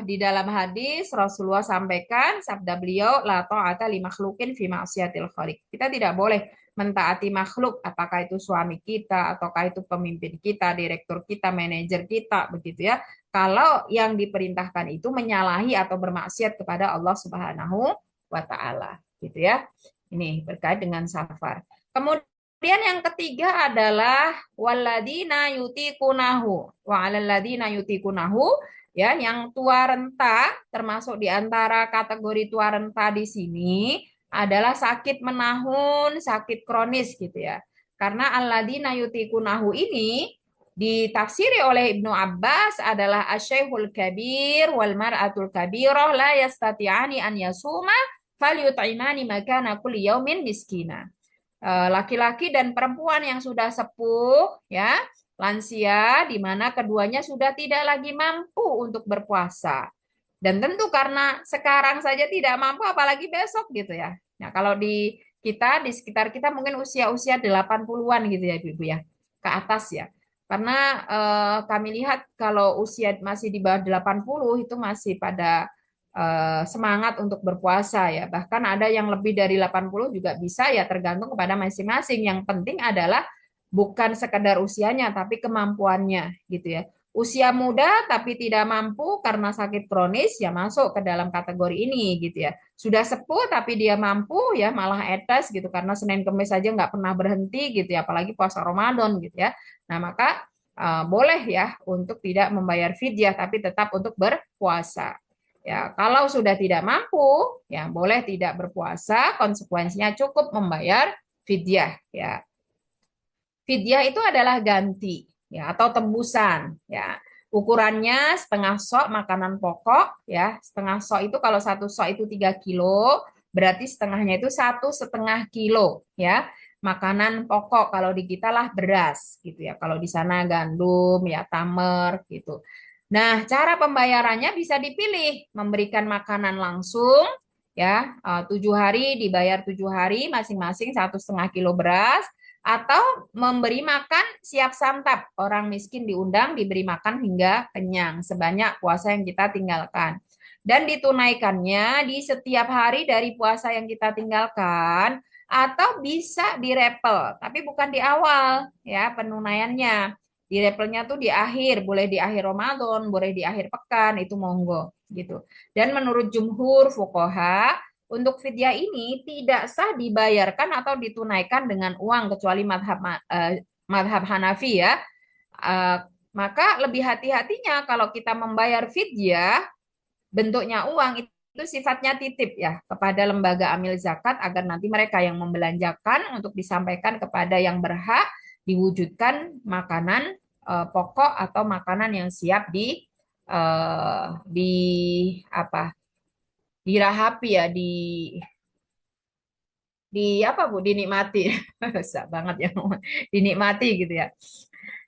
di dalam hadis Rasulullah sampaikan sabda beliau la ta'ata li makhlukin fi ma'siyatil khaliq. Kita tidak boleh mentaati makhluk, apakah itu suami kita ataukah itu pemimpin kita, direktur kita, manajer kita begitu ya. Kalau yang diperintahkan itu menyalahi atau bermaksiat kepada Allah Subhanahu wa taala gitu ya. Ini terkait dengan safar. Kemudian yang ketiga adalah waladina yutikunahu wa alaladina yutikunahu ya, yang tua renta, termasuk di antara kategori tua renta di sini adalah sakit menahun, sakit kronis gitu ya. Karena alladzina yutikunahu ini ditafsiri oleh Ibnu Abbas adalah asyaikhul kabir wal mar'atul kabirah la yastati'ani an yasuma falyut'imani makana kulli yaumin miskina. Laki-laki dan perempuan yang sudah sepuh ya, lansia, di mana keduanya sudah tidak lagi mampu untuk berpuasa. Dan tentu karena sekarang saja tidak mampu, apalagi besok gitu ya. Nah, kalau di kita, di sekitar kita mungkin usia-usia 80-an gitu ya, Ibu ya, ke atas ya. Karena kami lihat kalau usia masih di bawah 80 itu masih pada semangat untuk berpuasa ya. Bahkan ada yang lebih dari 80 juga bisa ya, tergantung kepada masing-masing. Yang penting adalah bukan sekedar usianya tapi kemampuannya gitu ya. Usia muda tapi tidak mampu karena sakit kronis ya masuk ke dalam kategori ini gitu ya. Sudah sepuh tapi dia mampu ya malah etes gitu karena Senin Kemis saja nggak pernah berhenti gitu ya, apalagi puasa Ramadan gitu ya. Nah maka boleh ya untuk tidak membayar fidyah tapi tetap untuk berpuasa. Ya, kalau sudah tidak mampu, ya boleh tidak berpuasa, konsekuensinya cukup membayar fidyah. Ya, fidyah itu adalah ganti, ya atau tembusan. Ya, ukurannya setengah sok makanan pokok. Ya, setengah sok itu kalau satu sok itu 3 kilo, berarti setengahnya itu 1,5 kilo. Ya, makanan pokok kalau di kita lah beras, gitu ya. Kalau di sana gandum, ya tamer, gitu. Nah, cara pembayarannya bisa dipilih, memberikan makanan langsung, ya 7 hari dibayar 7 hari, masing-masing 1,5 kilo beras, atau memberi makan siap santap, orang miskin diundang diberi makan hingga kenyang sebanyak puasa yang kita tinggalkan. Dan ditunaikannya di setiap hari dari puasa yang kita tinggalkan, atau bisa direpel, tapi bukan di awal ya penunaiannya. Di repelnya tuh di akhir, boleh di akhir Ramadan, boleh di akhir pekan, itu monggo gitu. Dan menurut jumhur fuqaha, untuk fidyah ini tidak sah dibayarkan atau ditunaikan dengan uang kecuali madhab Hanafi ya. Eh, maka lebih hati-hatinya kalau kita membayar fidyah bentuknya uang itu sifatnya titip ya kepada lembaga amil zakat agar nanti mereka yang membelanjakan untuk disampaikan kepada yang berhak, diwujudkan makanan pokok atau makanan yang siap di apa dirahapi ya di apa Bu dinikmati. Susah banget ya dinikmati gitu ya.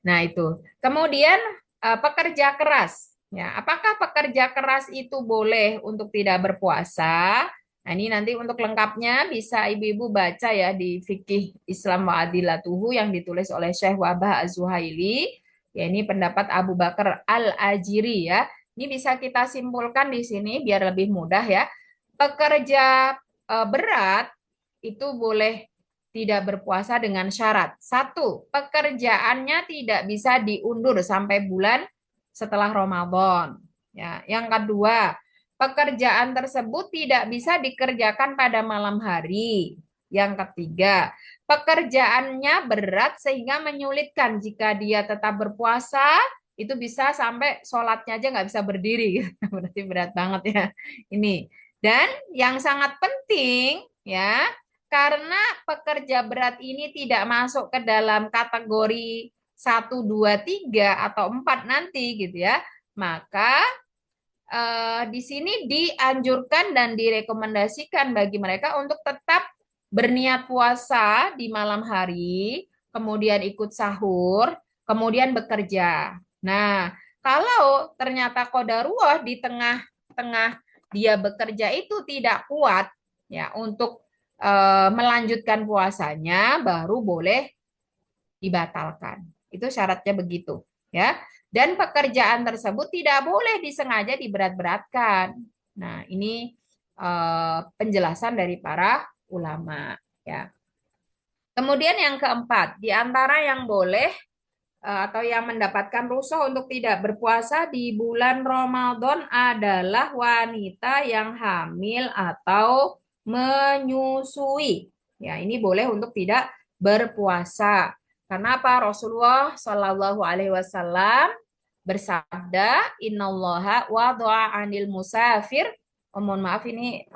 Nah, itu. Kemudian pekerja keras. Ya, apakah pekerja keras itu boleh untuk tidak berpuasa? Nah, ini nanti untuk lengkapnya bisa ibu-ibu baca ya di Fikih Islam wa Adilatuhu yang ditulis oleh Syekh Wabah Az-Zuhaili. Ya, ini pendapat Abu Bakar Al-Ajiri ya. Ini bisa kita simpulkan di sini biar lebih mudah ya. Pekerja berat itu boleh tidak berpuasa dengan syarat. Satu, pekerjaannya tidak bisa diundur sampai bulan setelah Ramadan. Ya, yang kedua, pekerjaan tersebut tidak bisa dikerjakan pada malam hari. Yang ketiga, pekerjaannya berat sehingga menyulitkan jika dia tetap berpuasa, itu bisa sampai sholatnya aja nggak bisa berdiri. Berarti berat banget ya. Ini. Dan yang sangat penting, ya, karena pekerja berat ini tidak masuk ke dalam kategori 1, 2, 3 atau 4 nanti gitu ya. Maka di sini dianjurkan dan direkomendasikan bagi mereka untuk tetap berniat puasa di malam hari, kemudian ikut sahur, kemudian bekerja. Nah, kalau ternyata kodaruah di tengah-tengah dia bekerja itu tidak kuat ya untuk melanjutkan puasanya, baru boleh dibatalkan. Itu syaratnya begitu, ya. Dan pekerjaan tersebut tidak boleh disengaja diberat-beratkan. Nah, ini penjelasan dari para ulama, ya. Kemudian yang keempat, di antara yang boleh atau yang mendapatkan rukhsah untuk tidak berpuasa di bulan Ramadan adalah wanita yang hamil atau menyusui. Ya, ini boleh untuk tidak berpuasa. Karena apa? Rasulullah Shallallahu Alaihi Wasallam bersabda, Innallaha wada'a anil musafir. Oh, mohon maaf ini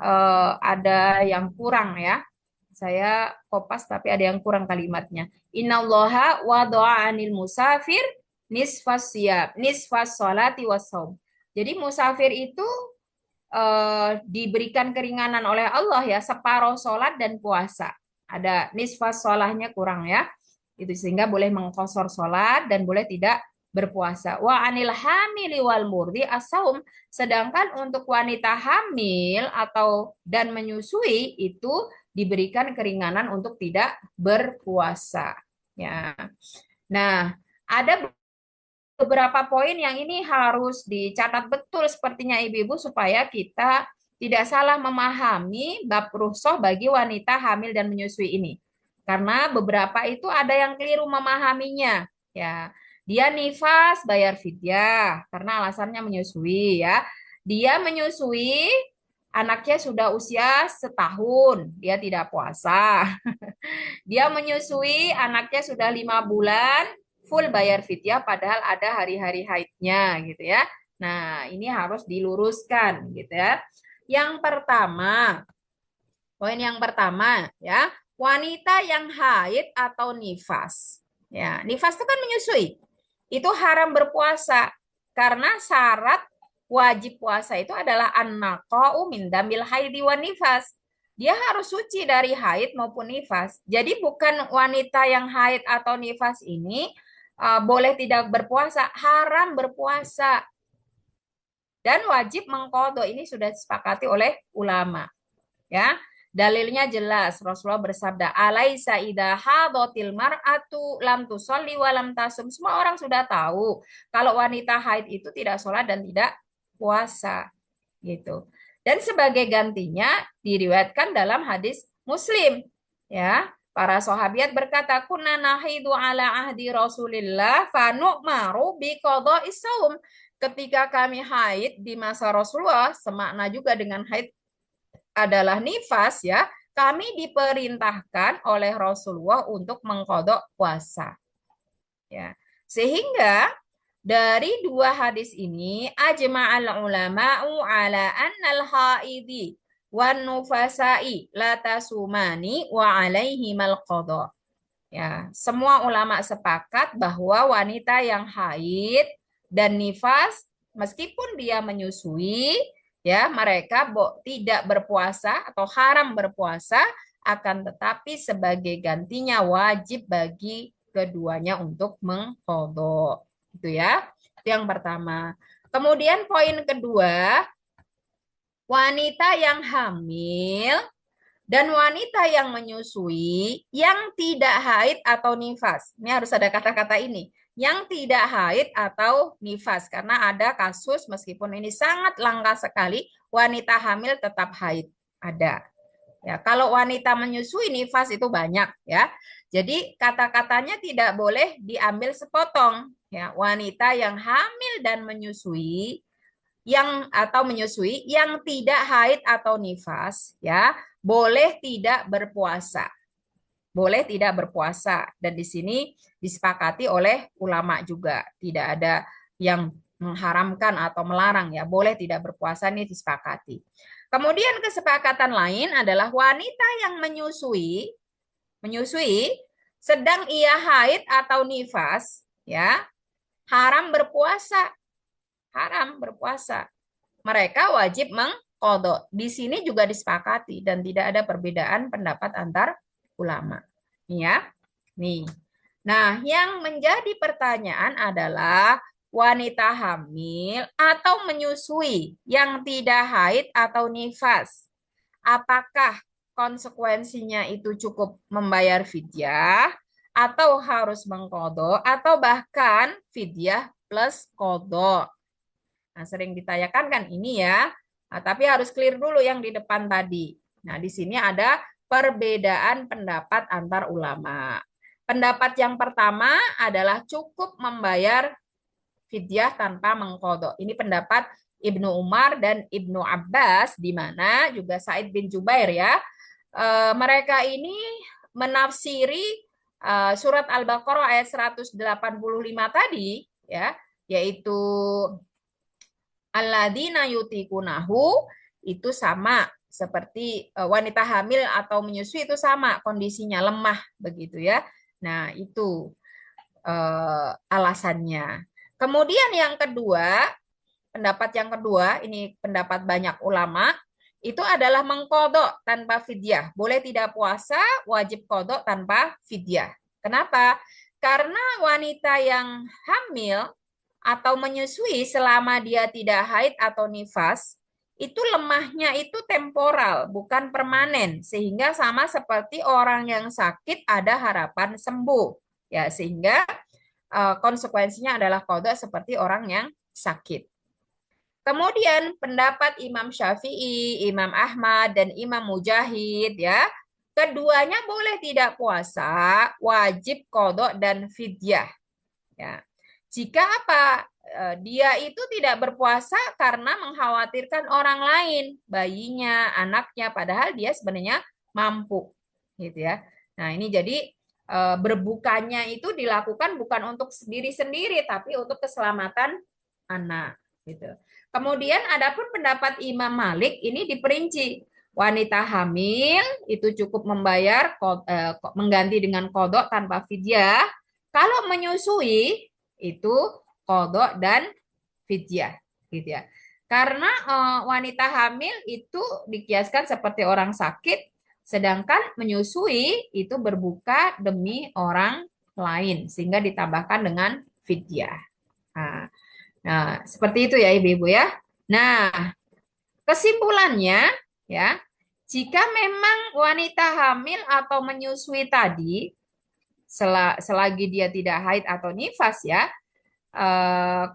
ada yang kurang ya. Saya kopas tapi ada yang kurang kalimatnya. Innallaha wada'a anil musafir nisfas siyab, nisfas sholati wassaum. Jadi musafir itu diberikan keringanan oleh Allah ya, separuh sholat dan puasa. Ada nisfas sholahnya kurang ya. Itu sehingga boleh mengkosor sholat dan boleh tidak berpuasa. Wa anil hamili wal murdi as-saum. Sedangkan untuk wanita hamil atau dan menyusui itu diberikan keringanan untuk tidak berpuasa. Ya. Nah, ada beberapa poin yang ini harus dicatat betul sepertinya ibu-ibu supaya kita tidak salah memahami bab rukhsah bagi wanita hamil dan menyusui ini. Karena beberapa itu ada yang keliru memahaminya. Ya, dia nifas bayar fidyah karena alasannya menyusui ya. Dia menyusui anaknya sudah usia setahun, dia tidak puasa. Dia menyusui anaknya sudah 5 bulan, full bayar fidyah padahal ada hari-hari haidnya gitu ya. Nah, ini harus diluruskan gitu ya. Yang pertama, poin yang pertama ya, wanita yang haid atau nifas. Ya, nifas itu kan menyusui. Itu haram berpuasa karena syarat wajib puasa itu adalah an-naqa'u min damil haidi wan nifas. Dia harus suci dari haid maupun nifas. Jadi bukan wanita yang haid atau nifas ini boleh tidak berpuasa, haram berpuasa dan wajib mengqadha. Ini sudah disepakati oleh ulama. Ya, dalilnya jelas. Rasulullah bersabda, "Alaisa idza hadatil mar'atu lam tusolli wa lam tasum." Semua orang sudah tahu kalau wanita haid itu tidak sholat dan tidak puasa gitu. Dan sebagai gantinya diriwayatkan dalam hadis Muslim, ya. Para sahabat berkata, "Kunna nahidu ala ahdi Rasulillah fa nu'maru bi qada'is shaum." Ketika kami haid di masa Rasulullah, semakna juga dengan haid adalah nifas ya, kami diperintahkan oleh Rasulullah untuk mengkodok puasa. Ya. Sehingga dari dua hadis ini ajma'al ulama'u ala annal haidi wan nufasai la tasumani wa alaihimal qada. Ya, semua ulama sepakat bahwa wanita yang haid dan nifas meskipun dia menyusui ya mereka tidak berpuasa atau haram berpuasa akan tetapi sebagai gantinya wajib bagi keduanya untuk mengqadha. Itu ya. Itu yang pertama. Kemudian poin kedua, wanita yang hamil dan wanita yang menyusui yang tidak haid atau nifas. Ini harus ada kata-kata ini. Yang tidak haid atau nifas. Karena ada kasus meskipun ini sangat langka sekali, wanita hamil tetap haid. Ada. Ya, kalau wanita menyusui nifas itu banyak ya. Jadi kata-katanya tidak boleh diambil sepotong. Ya, wanita yang hamil dan menyusui atau menyusui yang tidak haid atau nifas ya boleh tidak berpuasa. Boleh tidak berpuasa dan di sini disepakati oleh ulama juga. Tidak ada yang mengharamkan atau melarang ya. Boleh tidak berpuasa ini disepakati. Kemudian kesepakatan lain adalah wanita yang menyusui sedang ia haid atau nifas ya haram berpuasa. Haram berpuasa. Mereka wajib mengqadha. Di sini juga disepakati dan tidak ada perbedaan pendapat antar ulama. Nih ya. Nih. Nah, yang menjadi pertanyaan adalah wanita hamil atau menyusui yang tidak haid atau nifas. Apakah konsekuensinya itu cukup membayar fidyah atau harus mengqadha atau bahkan fidyah plus qadha? Nah, sering ditanyakan kan ini ya. Nah, tapi harus clear dulu yang di depan tadi. Nah, di sini ada perbedaan pendapat antar ulama. Pendapat yang pertama adalah cukup membayar fidyah tanpa mengqadha. Ini pendapat Ibnu Umar dan Ibnu Abbas, di mana juga Said bin Jubair ya. Mereka ini menafsiri surat Al-Baqarah ayat 185 tadi ya, yaitu alladzina yutikunahu itu sama seperti wanita hamil atau menyusui itu sama kondisinya lemah begitu ya. Nah, itu alasannya. Kemudian yang kedua, pendapat yang kedua, ini pendapat banyak ulama, itu adalah mengqadha tanpa fidyah. Boleh tidak puasa, wajib qadha tanpa fidyah. Kenapa? Karena wanita yang hamil atau menyusui selama dia tidak haid atau nifas, itu lemahnya itu temporal, bukan permanen. Sehingga sama seperti orang yang sakit ada harapan sembuh. Ya, sehingga konsekuensinya adalah qada seperti orang yang sakit. Kemudian pendapat Imam Syafi'i, Imam Ahmad, dan Imam Mujahid ya, keduanya boleh tidak puasa, wajib qada dan fidyah. Ya. Jika apa? Dia itu tidak berpuasa karena mengkhawatirkan orang lain, bayinya, anaknya, padahal dia sebenarnya mampu, gitu ya. Nah, ini jadi berbukanya itu dilakukan bukan untuk diri sendiri, tapi untuk keselamatan anak, gitu. Kemudian adapun pendapat Imam Malik ini diperinci. Wanita hamil itu cukup membayar mengganti dengan kodok tanpa fidyah. Kalau menyusui itu kodok dan fidyah, gitu ya. Karena wanita hamil itu dikiaskan seperti orang sakit, sedangkan menyusui itu berbuka demi orang lain, sehingga ditambahkan dengan fidyah. Nah, seperti itu ya ibu-ibu ya. Nah, kesimpulannya ya, jika memang wanita hamil atau menyusui tadi, selagi dia tidak haid atau nifas ya,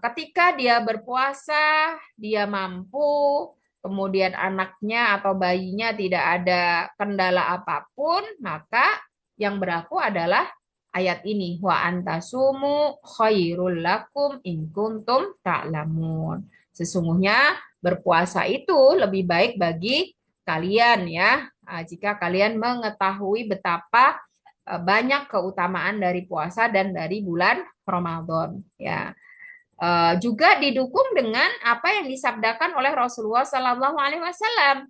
ketika dia berpuasa, dia mampu, kemudian anaknya atau bayinya tidak ada kendala apapun, maka yang berlaku adalah ayat ini, wa antasumu khairul lakum in kuntum ta'lamun. Sesungguhnya berpuasa itu lebih baik bagi kalian ya, jika kalian mengetahui betapa banyak keutamaan dari puasa dan dari bulan Ramadan ya. Juga didukung dengan apa yang disabdakan oleh Rasulullah Sallallahu Alaihi Wasallam.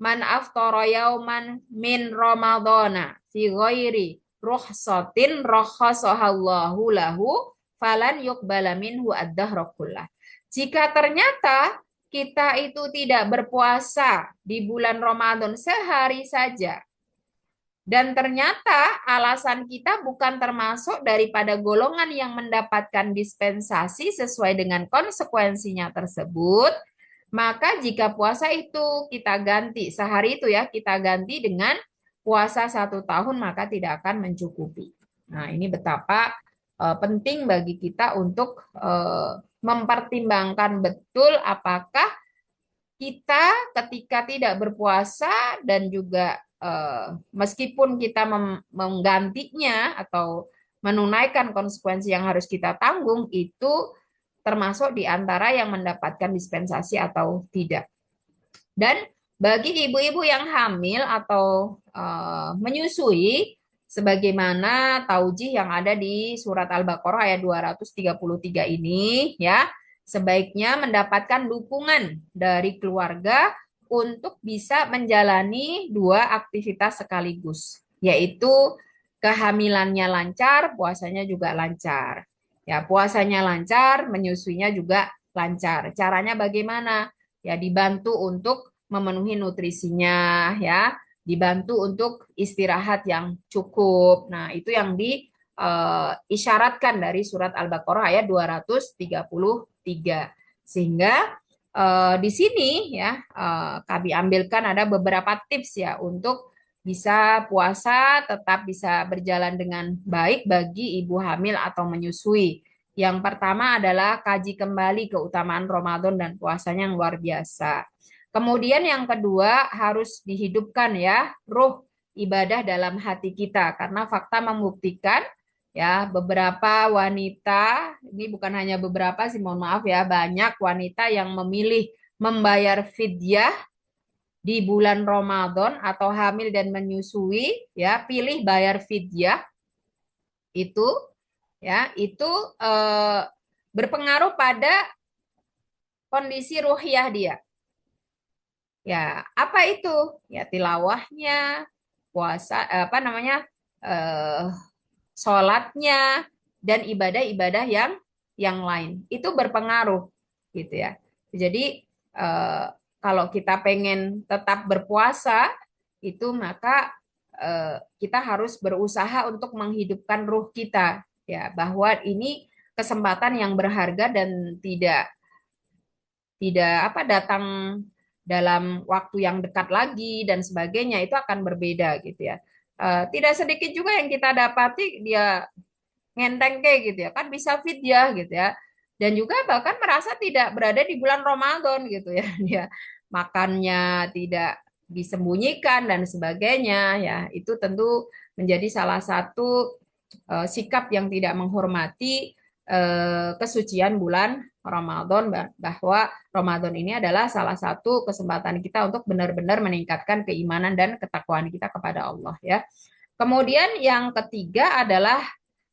Man aftara yauman min Ramadana fi ghairi rukhsatin rakhasahallahu lahu falan yuqbala minhu ad-dahra kullah. Jika ternyata kita itu tidak berpuasa di bulan Ramadan sehari saja, dan ternyata alasan kita bukan termasuk daripada golongan yang mendapatkan dispensasi sesuai dengan konsekuensinya tersebut, maka jika puasa itu kita ganti, sehari itu ya, kita ganti dengan puasa 1 tahun, maka tidak akan mencukupi. Nah, ini betapa penting bagi kita untuk mempertimbangkan betul apakah kita ketika tidak berpuasa dan juga meskipun kita menggantinya atau menunaikan konsekuensi yang harus kita tanggung, itu termasuk di antara yang mendapatkan dispensasi atau tidak. Dan bagi ibu-ibu yang hamil atau menyusui, sebagaimana taujih yang ada di surat Al-Baqarah ayat 233 ini, ya, sebaiknya mendapatkan dukungan dari keluarga untuk bisa menjalani 2 aktivitas sekaligus, yaitu kehamilannya lancar, puasanya juga lancar. Ya, puasanya lancar, menyusuinya juga lancar. Caranya bagaimana? Ya, dibantu untuk memenuhi nutrisinya, ya, dibantu untuk istirahat yang cukup. Nah, itu yang diisyaratkan dari surat Al-Baqarah ayat 233. Sehingga di sini ya kami ambilkan ada beberapa tips ya untuk bisa puasa tetap bisa berjalan dengan baik bagi ibu hamil atau menyusui. Yang pertama adalah kaji kembali keutamaan Ramadan dan puasanya yang luar biasa. Kemudian yang kedua harus dihidupkan ya ruh ibadah dalam hati kita karena fakta membuktikan ya beberapa wanita, ini bukan hanya beberapa sih, mohon maaf ya, banyak wanita yang memilih membayar fidyah di bulan Ramadan atau hamil dan menyusui ya, pilih bayar fidyah itu ya, itu eh, berpengaruh pada kondisi ruhiyah dia. Ya, apa itu? Ya tilawahnya, puasa apa namanya? eh sholatnya dan ibadah-ibadah yang lain itu berpengaruh gitu ya. Jadi eh, kalau kita pengen tetap berpuasa itu maka kita harus berusaha untuk menghidupkan ruh kita ya bahwa ini kesempatan yang berharga dan tidak tidak apa datang dalam waktu yang dekat lagi dan sebagainya itu akan berbeda gitu ya. Tidak sedikit juga yang kita dapati dia ngenteng kayak gitu ya kan bisa fidyah gitu ya. Dan juga bahkan merasa tidak berada di bulan Ramadan gitu ya. Dia makannya tidak disembunyikan dan sebagainya ya. Itu tentu menjadi salah satu sikap yang tidak menghormati kesucian bulan Ramadan, bahwa Ramadan ini adalah salah satu kesempatan kita untuk benar-benar meningkatkan keimanan dan ketakwaan kita kepada Allah ya. Kemudian yang ketiga adalah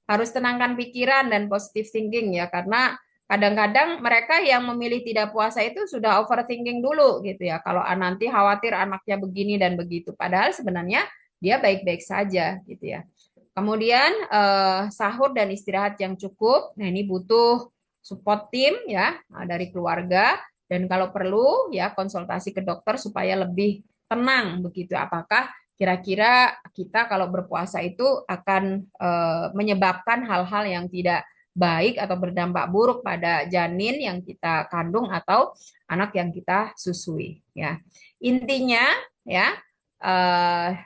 harus tenangkan pikiran dan positive thinking ya, karena kadang-kadang mereka yang memilih tidak puasa itu sudah overthinking dulu gitu ya. Kalau nanti khawatir anaknya begini dan begitu, padahal sebenarnya dia baik-baik saja gitu ya. Kemudian sahur dan istirahat yang cukup. Nah, ini butuh support tim ya dari keluarga, dan kalau perlu ya konsultasi ke dokter supaya lebih tenang begitu. Apakah kira-kira kita kalau berpuasa itu akan menyebabkan hal-hal yang tidak baik atau berdampak buruk pada janin yang kita kandung atau anak yang kita susui ya. Intinya ya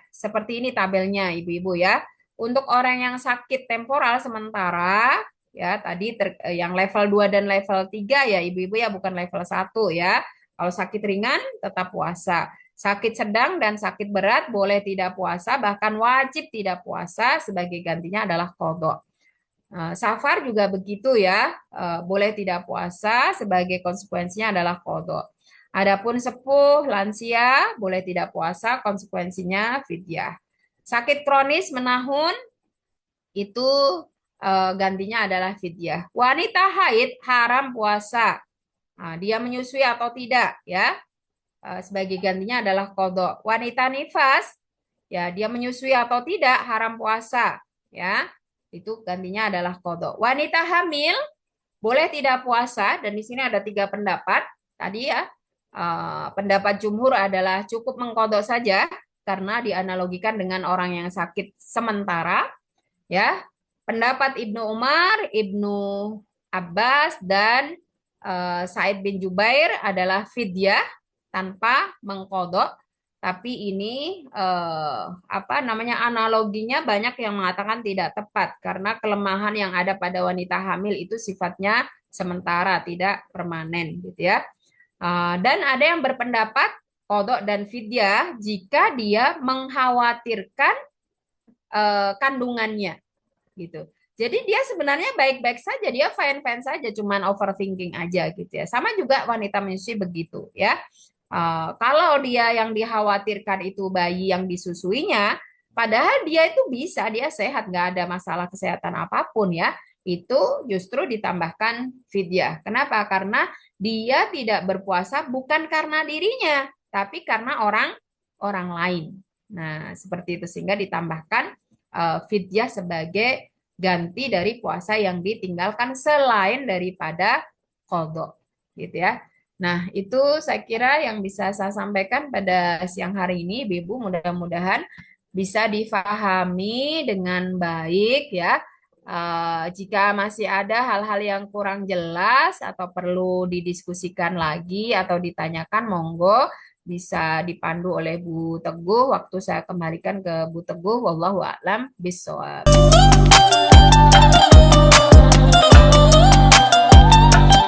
seperti ini tabelnya ibu-ibu ya. Untuk orang yang sakit temporal sementara ya tadi yang level 2 dan level 3 ya ibu-ibu ya, bukan level 1 ya. Kalau sakit ringan tetap puasa. Sakit sedang dan sakit berat boleh tidak puasa, bahkan wajib tidak puasa, sebagai gantinya adalah qadha. Safar juga begitu ya, boleh tidak puasa, sebagai konsekuensinya adalah qadha. Adapun sepuh, lansia boleh tidak puasa, konsekuensinya fidyah. Sakit kronis menahun itu gantinya adalah fidyah. Wanita haid haram puasa. Nah, dia menyusui atau tidak ya, sebagai gantinya adalah qadha. Wanita nifas ya, dia menyusui atau tidak haram puasa ya. Itu gantinya adalah qadha. Wanita hamil boleh tidak puasa, dan di sini ada 3 pendapat. Tadi ya, pendapat jumhur adalah cukup mengqadha saja karena dianalogikan dengan orang yang sakit sementara ya. Pendapat Ibnu Umar, Ibnu Abbas dan Sa'id bin Jubair adalah fidyah tanpa mengqadha. Tapi ini apa namanya, analoginya banyak yang mengatakan tidak tepat karena kelemahan yang ada pada wanita hamil itu sifatnya sementara, tidak permanen gitu ya. Dan ada yang berpendapat qadha dan fidyah jika dia mengkhawatirkan kandungannya gitu. Jadi dia sebenarnya baik-baik saja, dia fine-fine saja, cuman overthinking aja gitu ya. Sama juga wanita menyusui begitu ya. Kalau dia yang dikhawatirkan itu bayi yang disusuinya, padahal dia itu bisa, dia sehat, nggak ada masalah kesehatan apapun ya, itu justru ditambahkan fidyah. Kenapa? Karena dia tidak berpuasa bukan karena dirinya, tapi karena orang lain. Nah, seperti itu sehingga ditambahkan fidyah sebagai ganti dari puasa yang ditinggalkan selain daripada qadha gitu ya. Nah, itu saya kira yang bisa saya sampaikan pada siang hari ini, Ibu. Mudah-mudahan bisa difahami dengan baik ya. Jika masih ada hal-hal yang kurang jelas atau perlu didiskusikan lagi atau ditanyakan, monggo bisa dipandu oleh Bu Teguh. Waktu saya kembalikan ke Bu Teguh. Wallahu a'lam bishawab.